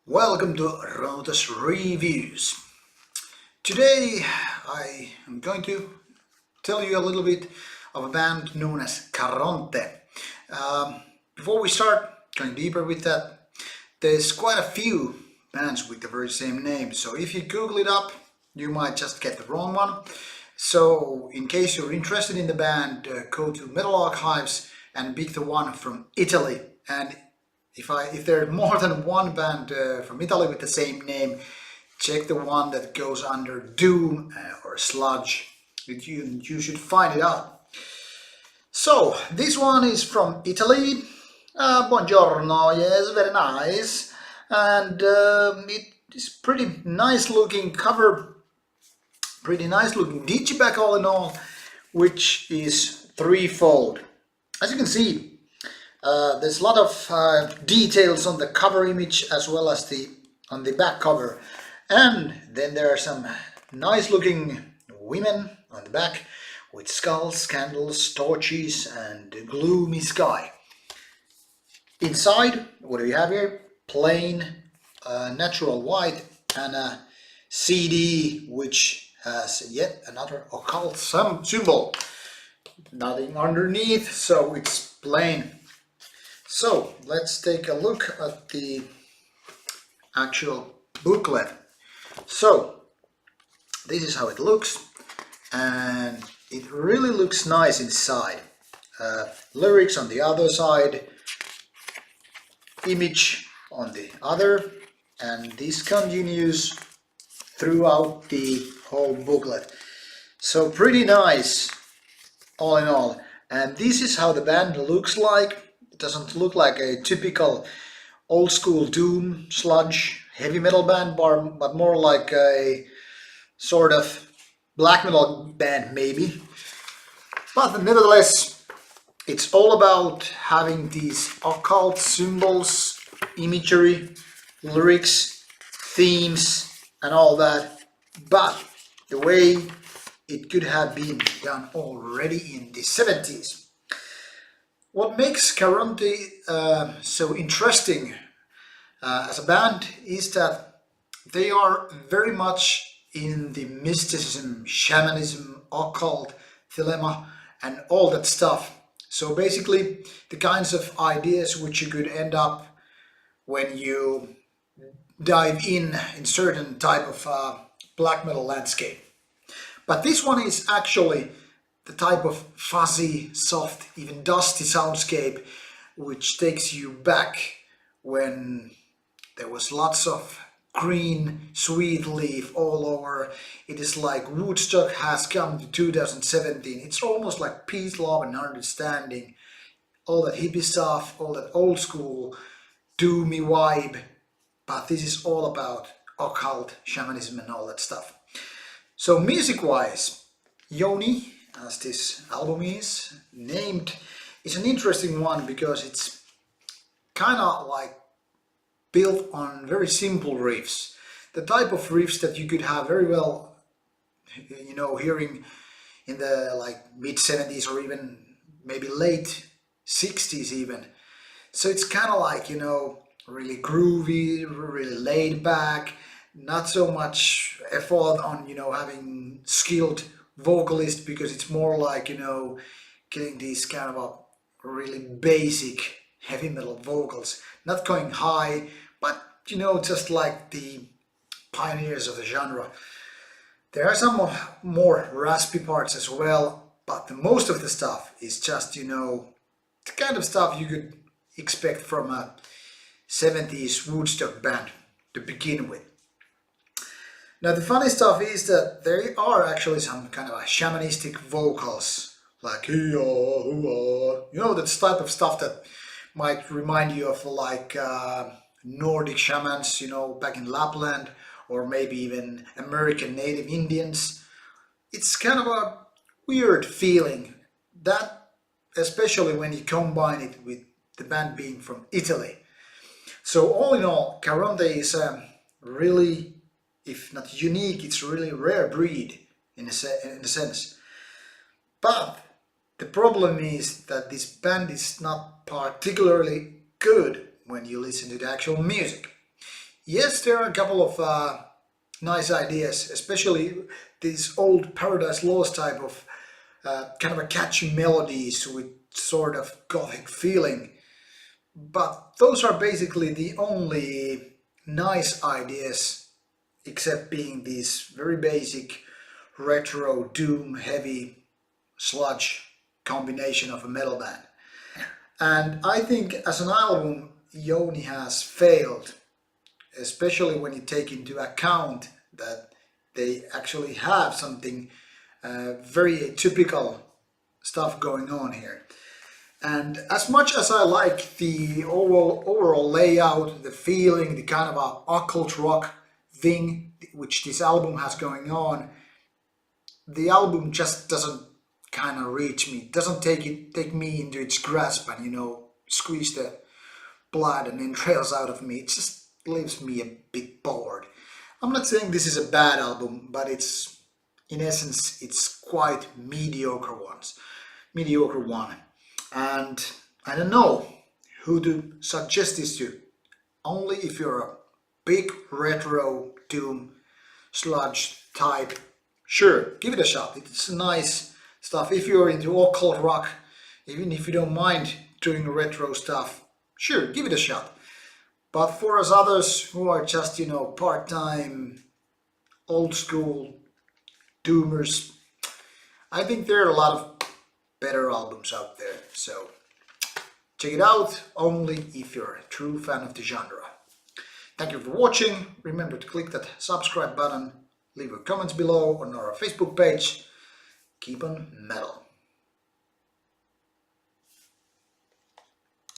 Welcome to Rauta's Reviews. Today I am going to tell you a little bit of a band known as Caronte. Before we start going deeper with that, there's quite a few bands with the very same name, so if you Google it up you might just get the wrong one. So in case you're interested in the band, go to Metal Archives and pick the one from Italy. And if there's more than one band from Italy with the same name, check the one that goes under Doom or Sludge. You should find it out. So this one is from Italy. Buongiorno, yes, very nice. And it is pretty nice looking cover, pretty nice looking digipack all in all, which is threefold. As you can see, there's a lot of details on the cover image as well as on the back cover, and then there are some nice looking women on the back with skulls, candles, torches and gloomy sky. Inside, what do we have here? Plain natural white and a CD which has yet another occult symbol. Nothing underneath, so it's plain. So let's take a look at the actual booklet. So this is how it looks, and it really looks nice inside. Lyrics on the other side, image on the other, and this continues throughout the whole booklet. So pretty nice all in all. And this is how the band looks like. It doesn't look like a typical old school doom, sludge, heavy metal band, but more like a sort of black metal band maybe. But nevertheless, it's all about having these occult symbols, imagery, lyrics, themes and all that, but the way it could have been done already in the 70s. What makes Caronte so interesting as a band is that they are very much in the mysticism, shamanism, occult, thelema and all that stuff. So basically the kinds of ideas which you could end up when you dive in certain type of black metal landscape. But this one is actually the type of fuzzy, soft, even dusty soundscape which takes you back when there was lots of green, sweet leaf all over. It is like Woodstock has come to 2017. It's almost like peace, love and understanding. All that hippie stuff, all that old school, doomy vibe. But this is all about occult, shamanism and all that stuff. So music-wise, Yoni, as this album is named, is an interesting one because it's kind of like built on very simple riffs. The type of riffs that you could have very well, you know, hearing in the like mid-70s or even maybe late 60s even. So it's kind of like, you know, really groovy, really laid back, not so much effort on, you know, having skilled vocalist, because it's more like, you know, getting these kind of a really basic heavy metal vocals, not going high, but you know, just like the pioneers of the genre. There are some more raspy parts as well, but the most of the stuff is just, you know, the kind of stuff you could expect from a 70s Woodstock band to begin with. Now the funny stuff is that there are actually some kind of a shamanistic vocals, like hee-ah, hoo-ah, you know, that type of stuff that might remind you of like Nordic shamans, you know, back in Lapland, or maybe even American native Indians. It's kind of a weird feeling, that especially when you combine it with the band being from Italy. So all in all, Caronte is really, if not unique, it's really rare breed in a sense. But the problem is that this band is not particularly good when you listen to the actual music. Yes, there are a couple of nice ideas, especially these old Paradise Lost type of kind of a catchy melodies with sort of gothic feeling. But those are basically the only nice ideas, except being these very basic retro doom heavy sludge combination of a metal band. And I think as an album, Yoni has failed, especially when you take into account that they actually have something very atypical stuff going on here. And as much as I like the overall layout, the feeling, the kind of a occult rock thing which this album has going on, the album just doesn't kind of reach me. It doesn't take me into its grasp and squeeze the blood and entrails out of me. It just leaves me a bit bored. I'm not saying this is a bad album, but it's in essence it's quite mediocre one. And I don't know who to suggest this to. Only if you're a big retro doom sludge type. Sure, give it a shot. It's nice stuff. If you're into occult rock, even if you don't mind doing retro stuff, sure, give it a shot. But for us others who are just, part-time, old school doomers, I think there are a lot of better albums out there. So check it out only if you're a true fan of the genre. Thank you for watching. Remember to click that subscribe button. Leave your comments below on our Facebook page. Keep on metal.